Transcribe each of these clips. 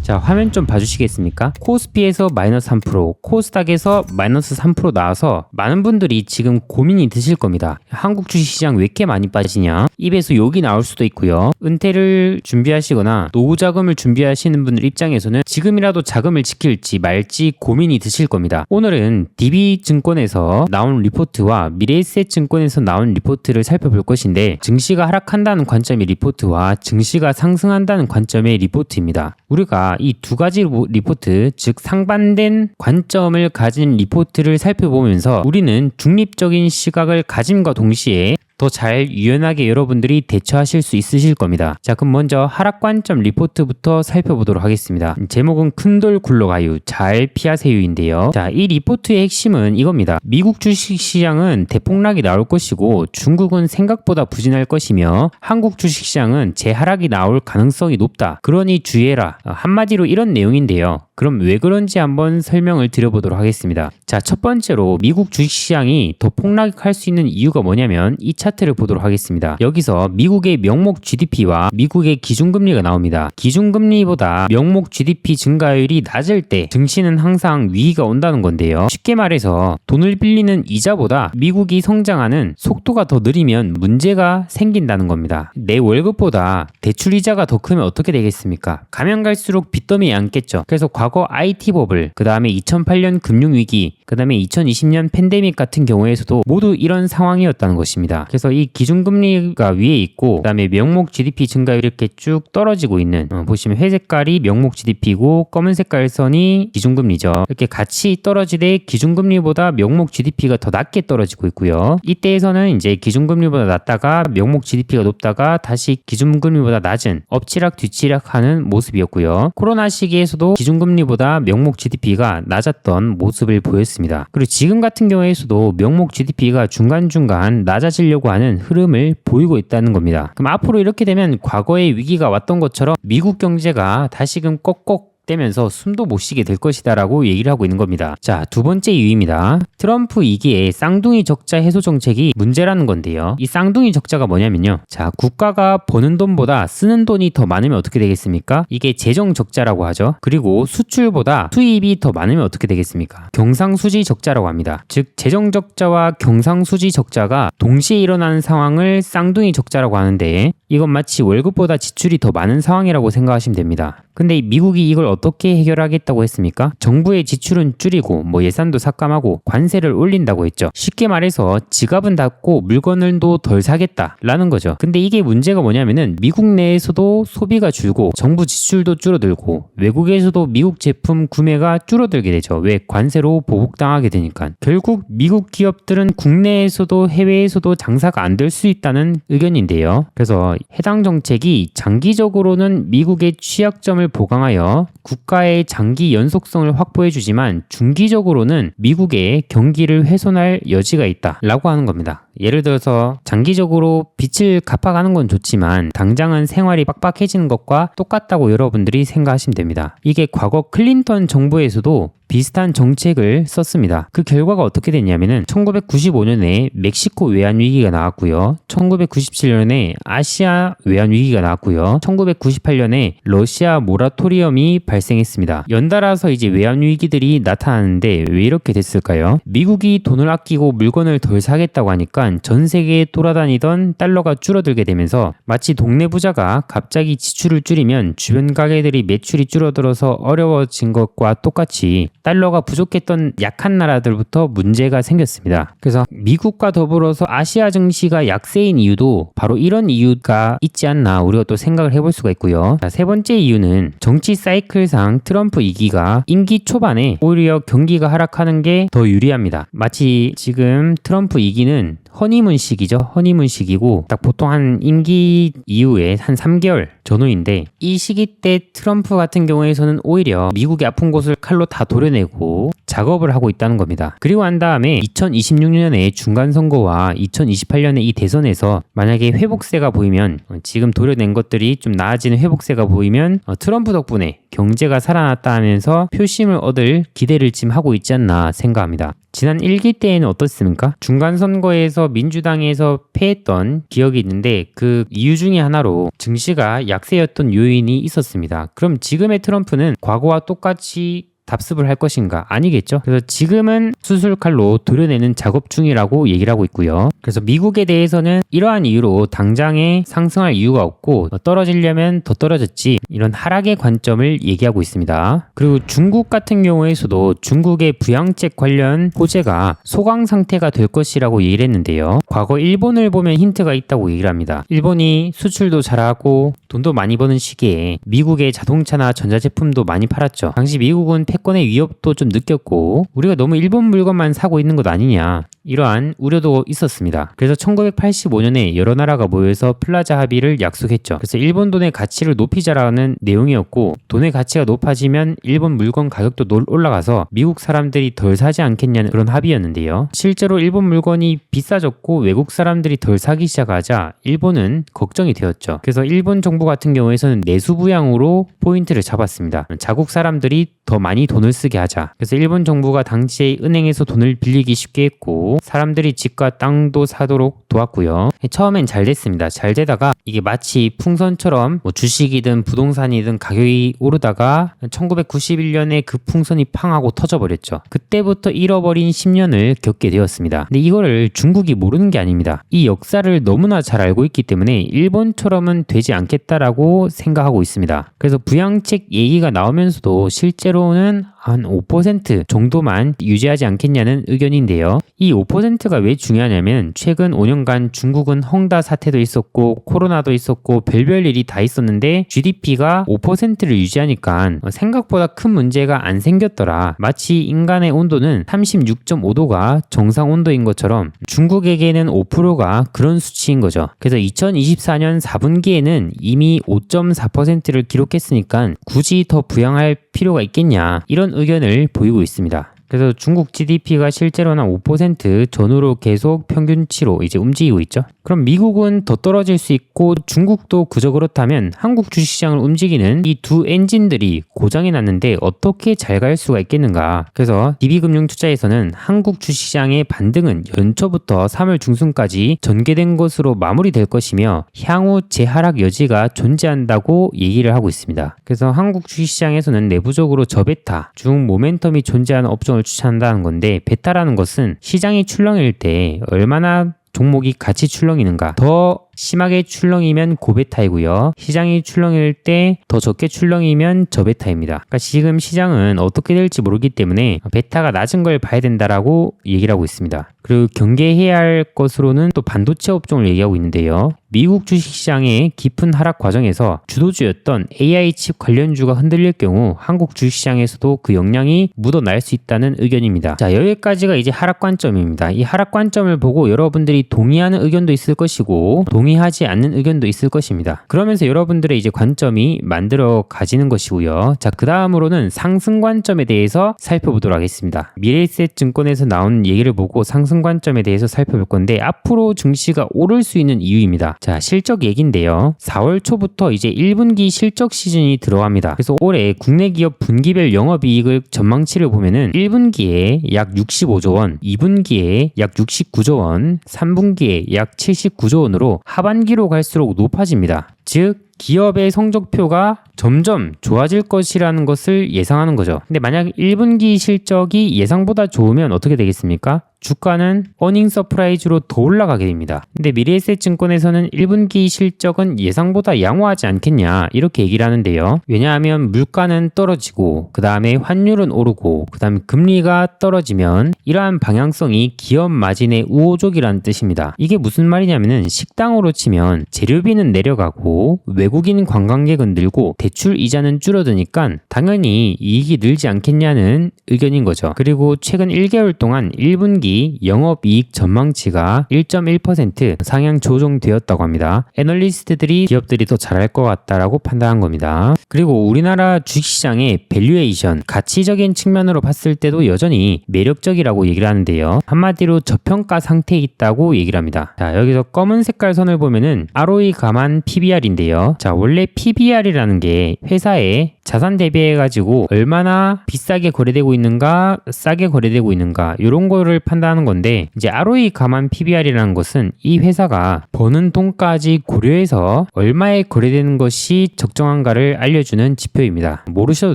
자, 화면 좀 봐주시겠습니까? 코스피에서 마이너스 3%, 코스닥에서 마이너스 3% 나와서 많은 분들이 지금 고민이 드실 겁니다. 한국 주식시장 왜 이렇게 많이 빠지냐? 입에서 욕이 나올 수도 있고요. 은퇴를 준비하시거나 노후 자금을 준비하시는 분들 입장에서는 지금이라도 자금을 지킬지 말지 고민이 드실 겁니다. 오늘은 DB증권에서 나온 리포트와 미래에셋증권에서 나온 리포트를 살펴볼 것인데, 증시가 하락한다는 관점의 리포트와 증시가 상승한다는 관점의 리포트입니다. 우리가 이 두 가지 리포트, 즉 상반된 관점을 가진 리포트를 살펴보면서 우리는 중립적인 시각을 가짐과 동시에 더 잘 유연하게 여러분들이 대처하실 수 있으실 겁니다. 자, 그럼 먼저 하락 관점 리포트부터 살펴보도록 하겠습니다. 제목은 큰돌 굴러가유 잘 피하세요인데요. 자, 이 리포트의 핵심은 이겁니다. 미국 주식시장은 대폭락이 나올 것이고 중국은 생각보다 부진할 것이며 한국 주식시장은 재하락이 나올 가능성이 높다. 그러니 주의해라. 한마디로 이런 내용인데요. 그럼 왜 그런지 한번 설명을 드려보도록 하겠습니다. 자, 첫 번째로 미국 주식시장이 더 폭락할 수 있는 이유가 뭐냐면 이 차트를 보도록 하겠습니다. 여기서 미국의 명목 GDP와 미국의 기준금리가 나옵니다. 기준금리보다 명목 GDP 증가율이 낮을 때 증시는 항상 위기가 온다는 건데요. 쉽게 말해서 돈을 빌리는 이자보다 미국이 성장하는 속도가 더 느리면 문제가 생긴다는 겁니다. 내 월급보다 대출 이자가 더 크면 어떻게 되겠습니까? 가면 갈수록 빚더미에 앉겠죠. 그래서 과거 IT 버블, 그 다음에 2008년 금융위기, 그 다음에 2020년 팬데믹 같은 경우에서도 모두 이런 상황이었다는 것입니다. 그래서 이 기준금리가 위에 있고, 그 다음에 명목 GDP 증가율이 이렇게 쭉 떨어지고 있는, 보시면 회색깔이 명목 GDP고 검은 색깔 선이 기준금리죠. 이렇게 같이 떨어지되 기준금리보다 명목 GDP가 더 낮게 떨어지고 있고요. 이때에서는 이제 기준금리보다 낮다가 명목 GDP가 높다가 다시 기준금리보다 낮은 엎치락 뒤치락 하는 모습이었고요. 코로나 시기에서도 기준금리보다 명목 GDP가 낮았던 모습을 보였습니다. 그리고 지금 같은 경우에서도 명목 GDP가 중간중간 낮아지려고 하는 흐름을 보이고 있다는 겁니다. 그럼 앞으로 이렇게 되면 과거에 위기가 왔던 것처럼 미국 경제가 다시금 꺽꺽 되면서 숨도 못 쉬게 될 것이다 라고 얘기를 하고 있는 겁니다. 자, 두 번째 이유입니다. 트럼프 2기의 쌍둥이 적자 해소 정책이 문제라는 건데요. 이 쌍둥이 적자가 뭐냐면요. 자, 국가가 버는 돈보다 쓰는 돈이 더 많으면 어떻게 되겠습니까? 이게 재정 적자라고 하죠. 그리고 수출보다 수입이 더 많으면 어떻게 되겠습니까? 경상수지 적자라고 합니다. 즉 재정 적자와 경상수지 적자가 동시에 일어나는 상황을 쌍둥이 적자라고 하는데, 이건 마치 월급보다 지출이 더 많은 상황이라고 생각하시면 됩니다. 근데 미국이 이걸 어떻게 해결하겠다고 했습니까? 정부의 지출은 줄이고 예산도 삭감하고 관세를 올린다고 했죠. 쉽게 말해서 지갑은 닫고 물건을도 덜 사겠다라는 거죠. 근데 이게 문제가 뭐냐면은 미국 내에서도 소비가 줄고 정부 지출도 줄어들고 외국에서도 미국 제품 구매가 줄어들게 되죠. 왜? 관세로 보복당하게 되니까. 결국 미국 기업들은 국내에서도 해외에서도 장사가 안 될 수 있다는 의견인데요. 그래서 해당 정책이 장기적으로는 미국의 취약점을 보강하여 국가의 장기 연속성을 확보해주지만 중기적으로는 미국의 경기를 훼손할 여지가 있다라고 하는 겁니다. 예를 들어서 장기적으로 빚을 갚아가는 건 좋지만 당장은 생활이 빡빡해지는 것과 똑같다고 여러분들이 생각하시면 됩니다. 이게 과거 클린턴 정부에서도 비슷한 정책을 썼습니다. 그 결과가 어떻게 됐냐면은 1995년에 멕시코 외환 위기가 나왔고요. 1997년에 아시아 외환 위기가 나왔고요. 1998년에 러시아 모라토리엄이 발생했습니다. 연달아서 이제 외환 위기들이 나타나는데 왜 이렇게 됐을까요? 미국이 돈을 아끼고 물건을 덜 사겠다고 하니까 전 세계에 돌아다니던 달러가 줄어들게 되면서 마치 동네 부자가 갑자기 지출을 줄이면 주변 가게들이 매출이 줄어들어서 어려워진 것과 똑같이 달러가 부족했던 약한 나라들부터 문제가 생겼습니다. 그래서 미국과 더불어서 아시아 증시가 약세인 이유도 바로 이런 이유가 있지 않나 우리가 또 생각을 해볼 수가 있고요. 자, 세 번째 이유는 정치 사이클상 트럼프 2기가 임기 초반에 오히려 경기가 하락하는 게 더 유리합니다. 마치 지금 트럼프 2기는 허니문 시기죠. 허니문 시기고 딱 보통 한 임기 이후에 한 3개월 전후인데, 이 시기 때 트럼프 같은 경우에서는 오히려 미국의 아픈 곳을 칼로 다 도려내고 작업을 하고 있다는 겁니다. 그리고 한 다음에 2026년에 중간선거와 2028년에 이 대선에서 만약에 회복세가 보이면, 지금 도려낸 것들이 좀 나아지는 회복세가 보이면 트럼프 덕분에 경제가 살아났다 하면서 표심을 얻을 기대를 지금 하고 있지 않나 생각합니다. 지난 1기 때에는 어떻습니까? 중간선거에서 민주당에서 패했던 기억이 있는데 그 이유 중에 하나로 증시가 약세였던 요인이 있었습니다. 그럼 지금의 트럼프는 과거와 똑같이 답습을 할 것인가? 아니겠죠. 그래서 지금은 수술칼로 도려내는 작업 중이라고 얘기를 하고 있고요. 그래서 미국에 대해서는 이러한 이유로 당장에 상승할 이유가 없고 떨어지려면 더 떨어졌지, 이런 하락의 관점을 얘기하고 있습니다. 그리고 중국 같은 경우에서도 중국의 부양책 관련 호재가 소강 상태가 될 것이라고 얘기를 했는데요. 과거 일본을 보면 힌트가 있다고 얘기를 합니다. 일본이 수출도 잘하고 돈도 많이 버는 시기에 미국의 자동차나 전자제품도 많이 팔았죠. 당시 미국은 패권의 위협도 좀 느꼈고 우리가 너무 일본 물건만 사고 있는 것 아니냐, 이러한 우려도 있었습니다. 그래서 1985년에 여러 나라가 모여서 플라자 합의를 약속했죠. 그래서 일본 돈의 가치를 높이자라는 내용이었고, 돈의 가치가 높아지면 일본 물건 가격도 올라가서 미국 사람들이 덜 사지 않겠냐는 그런 합의였는데요. 실제로 일본 물건이 비싸졌고 외국 사람들이 덜 사기 시작하자 일본은 걱정이 되었죠. 그래서 일본 정부 같은 경우에서는 내수 부양으로 포인트를 잡았습니다. 자국 사람들이 더 많이 돈을 쓰게 하자. 그래서 일본 정부가 당시에 은행에서 돈을 빌리기 쉽게 했고 사람들이 집과 땅도 사도록 도왔고요. 처음엔 잘 됐습니다. 잘 되다가 이게 마치 풍선처럼 주식이든 부동산이든 가격이 오르다가 1991년에 그 풍선이 팡 하고 터져버렸죠. 그때부터 잃어버린 10년을 겪게 되었습니다. 근데 이거를 중국이 모르는 게 아닙니다. 이 역사를 너무나 잘 알고 있기 때문에 일본처럼은 되지 않겠다라고 생각하고 있습니다. 그래서 부양책 얘기가 나오면서도 실제로는 한 5% 정도만 유지하지 않겠냐는 의견인데요. 이 5%가 왜 중요하냐면 최근 5년간 중국은 헝다 사태도 있었고 코로나도 있었고 별별 일이 다 있었는데 GDP가 5%를 유지하니까 생각보다 큰 문제가 안 생겼더라. 마치 인간의 온도는 36.5도가 정상 온도인 것처럼 중국에게는 5%가 그런 수치인 거죠. 그래서 2024년 4분기에는 이미 5.4%를 기록했으니까 굳이 더 부양할 필요가 있겠냐, 이런 의견을 보이고 있습니다. 그래서 중국 GDP가 실제로는 5% 전후로 계속 평균치로 이제 움직이고 있죠. 그럼 미국은 더 떨어질 수 있고 중국도 그저 그렇다면 한국 주식시장을 움직이는 이 두 엔진들이 고장이 났는데 어떻게 잘 갈 수가 있겠는가. 그래서 DB금융투자에서는 한국 주식시장의 반등은 연초부터 3월 중순까지 전개된 것으로 마무리될 것이며 향후 재하락 여지가 존재한다고 얘기를 하고 있습니다. 그래서 한국 주식시장에서는 내부적으로 저베타, 중 모멘텀이 존재하는 업종을 추천한다는 건데, 베타라는 것은 시장이 출렁일 때 얼마나 종목이 같이 출렁이는가, 더 심하게 출렁이면 고베타이고요. 시장이 출렁일 때 더 적게 출렁이면 저베타입니다. 그러니까 지금 시장은 어떻게 될지 모르기 때문에 베타가 낮은 걸 봐야 된다라고 얘기를 하고 있습니다. 그리고 경계해야 할 것으로는 또 반도체 업종을 얘기하고 있는데요. 미국 주식시장의 깊은 하락 과정에서 주도주였던 AI 칩 관련주가 흔들릴 경우 한국 주식시장에서도 그 영향이 묻어날 수 있다는 의견입니다. 자, 여기까지가 이제 하락 관점입니다. 이 하락 관점을 보고 여러분들이 동의하는 의견도 있을 것이고 동의하지 않는 의견도 있을 것입니다. 그러면서 여러분들의 이제 관점이 만들어 가지는 것이고요. 자, 그 다음으로는 상승 관점에 대해서 살펴보도록 하겠습니다. 미래에셋 증권에서 나온 얘기를 보고 상승 관점에 대해서 살펴볼 건데, 앞으로 증시가 오를 수 있는 이유입니다. 자, 실적 얘기인데요. 4월 초부터 이제 1분기 실적 시즌이 들어갑니다. 그래서 올해 국내 기업 분기별 영업이익을 전망치를 보면은 1분기에 약 65조 원, 2분기에 약 69조 원, 3분기에 약 79조 원으로 하반기로 갈수록 높아집니다. 즉 기업의 성적표가 점점 좋아질 것이라는 것을 예상하는 거죠. 근데 만약 1분기 실적이 예상보다 좋으면 어떻게 되겠습니까? 주가는 어닝 서프라이즈로 더 올라가게 됩니다. 근데 미래에셋 증권에서는 1분기 실적은 예상보다 양호하지 않겠냐, 이렇게 얘기를 하는데요. 왜냐하면 물가는 떨어지고 그 다음에 환율은 오르고 그 다음에 금리가 떨어지면 이러한 방향성이 기업 마진의 우호적이라는 뜻입니다. 이게 무슨 말이냐면은 식당으로 치면 재료비는 내려가고 외국인 관광객은 늘고 대출 이자는 줄어드니까 당연히 이익이 늘지 않겠냐는 의견인 거죠. 그리고 최근 1개월 동안 1분기 영업이익 전망치가 1.1% 상향 조정되었다고 합니다. 애널리스트들이 기업들이 더 잘할 것 같다라고 판단한 겁니다. 그리고 우리나라 주식시장의 밸류에이션, 가치적인 측면으로 봤을 때도 여전히 매력적이라고 얘기를 하는데요. 한마디로 저평가 상태에 있다고 얘기를 합니다. 자, 여기서 검은 색깔 선을 보면은 ROE 감안 PBR인데요. 자, 원래 PBR이라는 게 회사의 자산 대비해가지고 얼마나 비싸게 거래되고 있는가, 싸게 거래되고 있는가, 이런 거를 판단하는 건데, 이제 ROE 감안 PBR이라는 것은 이 회사가 버는 돈까지 고려해서 얼마에 거래되는 것이 적정한가를 알려주는 지표입니다. 모르셔도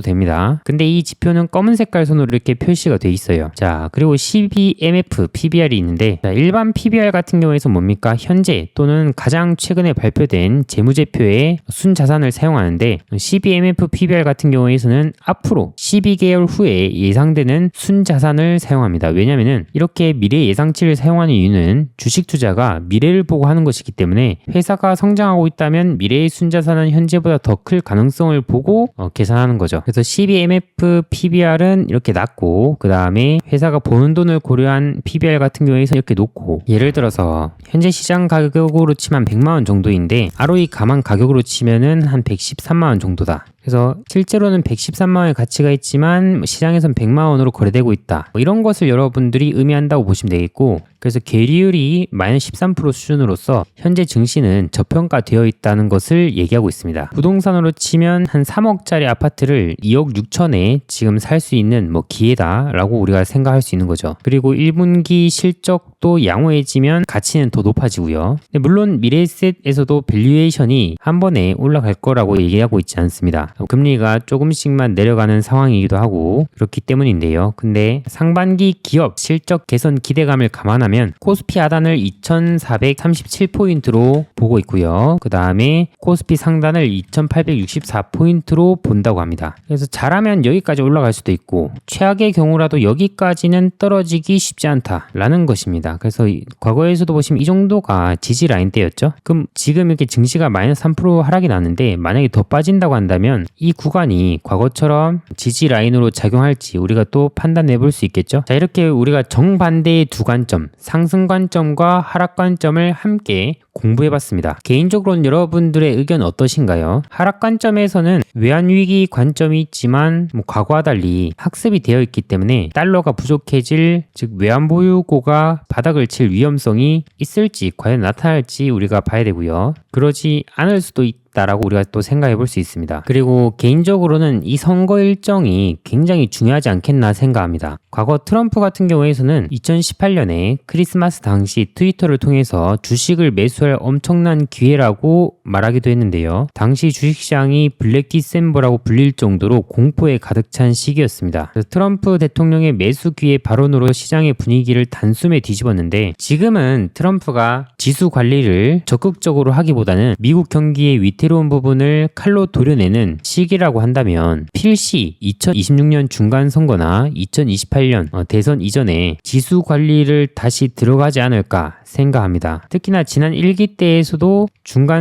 됩니다. 근데 이 지표는 검은 색깔 선으로 이렇게 표시가 돼 있어요. 자, 그리고 CBMF PBR이 있는데, 자, 일반 PBR 같은 경우에서 뭡니까? 현재 또는 가장 최근에 발표된 재무제표의 순자산을 사용하는데, CBMF PBR 같은 경우에서는 앞으로 12개월 후에 예상되는 순자산을 사용합니다. 왜냐면은 이렇게 미래 예상치를 사용하는 이유는 주식 투자가 미래를 보고 하는 것이기 때문에 회사가 성장하고 있다면 미래의 순자산은 현재보다 더 클 가능성을 보고 계산하는 거죠. 그래서 CBMF PBR은 이렇게 낮고, 그 다음에 회사가 버는 돈을 고려한 PBR 같은 경우에서 이렇게 높고, 예를 들어서 현재 시장 가격으로 치면 100만 원 정도인데 ROE 감안 가격으로 치면은 한 113만 원 정도다. 그래서 실제로는 113만 원의 가치가 있지만 시장에선 100만 원으로 거래되고 있다. 이런 것을 여러분들이 의미한다고 보시면 되겠고, 그래서 계리율이 마이너스 13% 수준으로서 현재 증시는 저평가되어 있다는 것을 얘기하고 있습니다. 부동산으로 치면 한 3억짜리 아파트를 2억 6천에 지금 살 수 있는 기회다라고 우리가 생각할 수 있는 거죠. 그리고 1분기 실적도 양호해지면 가치는 더 높아지고요. 물론 미래에셋에서도 밸류에이션이 한 번에 올라갈 거라고 얘기하고 있지 않습니다. 금리가 조금씩만 내려가는 상황이기도 하고 그렇기 때문인데요. 근데 상반기 기업 실적 개선 기대감을 감안하면 코스피 하단을 2437포인트로 보고 있고요. 그 다음에 코스피 상단을 2864포인트로 본다고 합니다. 그래서 잘하면 여기까지 올라갈 수도 있고, 최악의 경우라도 여기까지는 떨어지기 쉽지 않다라는 것입니다. 그래서 과거에서도 보시면 이 정도가 지지 라인대였죠. 그럼 지금 이렇게 증시가 마이너스 3% 하락이 나는데 만약에 더 빠진다고 한다면 이 구간이 과거처럼 지지 라인으로 작용할지 우리가 또 판단해 볼 수 있겠죠. 자, 이렇게 우리가 정반대의 두 관점, 상승 관점과 하락 관점을 함께 공부해봤습니다. 개인적으로는 여러분들의 의견 어떠신가요? 하락 관점에서는 외환위기 관점이 있지만 과거와 달리 학습이 되어 있기 때문에 달러가 부족해질, 즉 외환보유고가 바닥을 칠 위험성이 있을지 과연 나타날지 우리가 봐야 되고요. 그러지 않을 수도 있다라고 우리가 또 생각해 볼 수 있습니다. 그리고 개인적으로는 이 선거 일정이 굉장히 중요하지 않겠나 생각합니다. 과거 트럼프 같은 경우에서는 2018년에 크리스마스 당시 트위터를 통해서 주식을 매수할 엄청난 기회라고 말하기도 했는데요. 당시 주식시장이 블랙 디셈버라고 불릴 정도로 공포에 가득 찬 시기였습니다. 그래서 트럼프 대통령의 매수 기회 발언으로 시장의 분위기를 단숨에 뒤집었는데, 지금은 트럼프가 지수 관리를 적극적으로 하기보다는 미국 경기의 위태로운 부분을 칼로 도려내는 시기라고 한다면 필시 2026년 중간선거나 2028년 대선 이전에 지수 관리를 다시 들어가지 않을까 생각합니다. 특히나 지난 1기 때에서도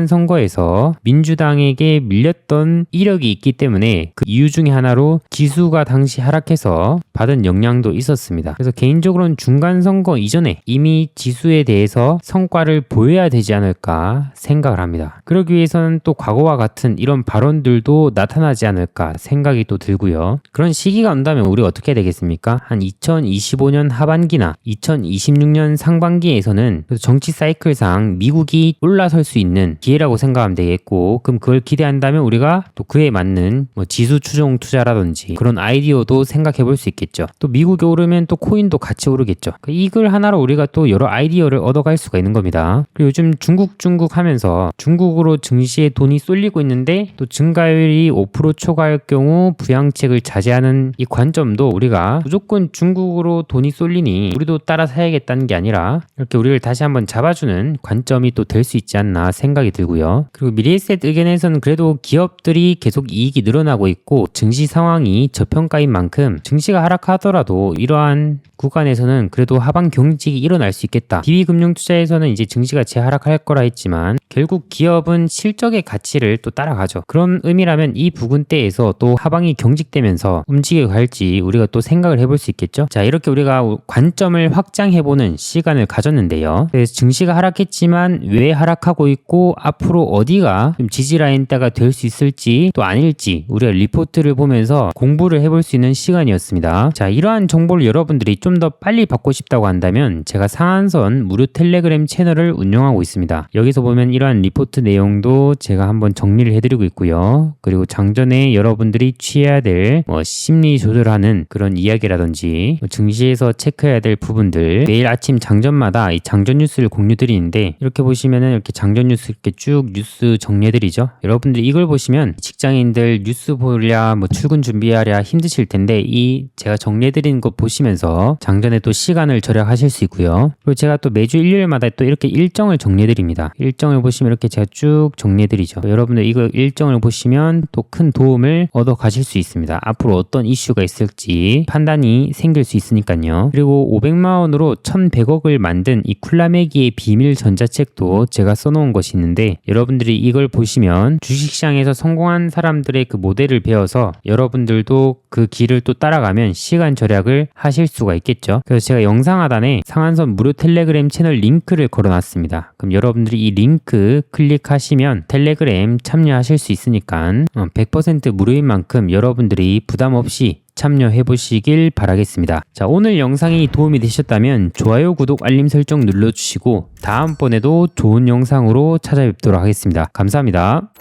중간선거에서 민주당에게 밀렸던 이력이 있기 때문에 그 이유 중에 하나로 지수가 당시 하락해서 받은 영향도 있었습니다. 그래서 개인적으로는 중간선거 이전에 이미 지수에 대해서 성과를 보여야 되지 않을까 생각을 합니다. 그러기 위해서는 또 과거와 같은 이런 발언들도 나타나지 않을까 생각이 또 들고요. 그런 시기가 온다면 우리가 어떻게 해야 되겠습니까? 한 2025년 하반기나 2026년 상반기에서는 정치 사이클상 미국이 올라설 수 있는 기회라고 생각하면 되겠고, 그럼 그걸 기대한다면 우리가 또 그에 맞는 지수 추종 투자라든지 그런 아이디어도 생각해 볼 수 있겠죠. 또 미국이 오르면 또 코인도 같이 오르겠죠. 이걸 하나로 우리가 또 여러 아이디어를 얻어갈 수가 있는 겁니다. 그리고 요즘 중국 하면서 중국으로 증시에 돈이 쏠리고 있는데 또 증가율이 5% 초과할 경우 부양책을 자제하는 이 관점도 우리가 무조건 중국으로 돈이 쏠리니 우리도 따라 사야겠다는 게 아니라 이렇게 우리를 다시 한번 잡아주는 관점이 또 될 수 있지 않나 생각이 들고요. 그리고 미래에셋 의견에서는 그래도 기업들이 계속 이익이 늘어나고 있고 증시 상황이 저평가인 만큼 증시가 하락하더라도 이러한 구간에서는 그래도 하방 경직이 일어날 수 있겠다. DB금융투자에서는 이제 증시가 재하락할 거라 했지만 결국 기업은 실적의 가치를 또 따라가죠. 그런 의미라면 이 부근대에서 또 하방이 경직되면서 움직여 갈지 우리가 또 생각을 해볼 수 있겠죠. 자, 이렇게 우리가 관점을 확장해보는 시간을 가졌는데요. 그래서 증시가 하락했지만 왜 하락하고 있고 앞으로 앞으로 어디가 좀 지지라인대가 될 수 있을지 또 아닐지 우리가 리포트를 보면서 공부를 해볼 수 있는 시간이었습니다. 자, 이러한 정보를 여러분들이 좀 더 빨리 받고 싶다고 한다면 제가 상한선 무료 텔레그램 채널을 운영하고 있습니다. 여기서 보면 이러한 리포트 내용도 제가 한번 정리를 해드리고 있고요. 그리고 장전에 여러분들이 취해야 될 심리 조절하는 그런 이야기라든지 증시에서 체크해야 될 부분들 매일 아침 장전마다 이 장전 뉴스를 공유드리는데 이렇게 보시면은 이렇게 장전 뉴스 이렇게 쭉 뉴스 정리해드리죠. 여러분들이 이걸 보시면 직장인들 뉴스 보랴 출근 준비하랴 힘드실 텐데 이 제가 정리해드리는 것 보시면서 장전에 또 시간을 절약하실 수 있고요. 그리고 제가 또 매주 일요일마다 또 이렇게 일정을 정리해드립니다. 일정을 보시면 이렇게 제가 쭉 정리해드리죠. 여러분들 이거 일정을 보시면 또 큰 도움을 얻어 가실 수 있습니다. 앞으로 어떤 이슈가 있을지 판단이 생길 수 있으니까요. 그리고 500만 원으로 1100억을 만든 이 쿨라매기의 비밀 전자책도 제가 써놓은 것이 있는데 여러분들이 이걸 보시면 주식시장에서 성공한 사람들의 그 모델을 배워서 여러분들도 그 길을 또 따라가면 시간 절약을 하실 수가 있겠죠. 그래서 제가 영상 하단에 상한선 무료 텔레그램 채널 링크를 걸어놨습니다. 그럼 여러분들이 이 링크 클릭하시면 텔레그램 참여하실 수 있으니까 100% 무료인 만큼 여러분들이 부담 없이 참여해 보시길 바라겠습니다. 자, 오늘 영상이 도움이 되셨다면 좋아요, 구독, 알림 설정 눌러주시고 다음번에도 좋은 영상으로 찾아뵙도록 하겠습니다. 감사합니다.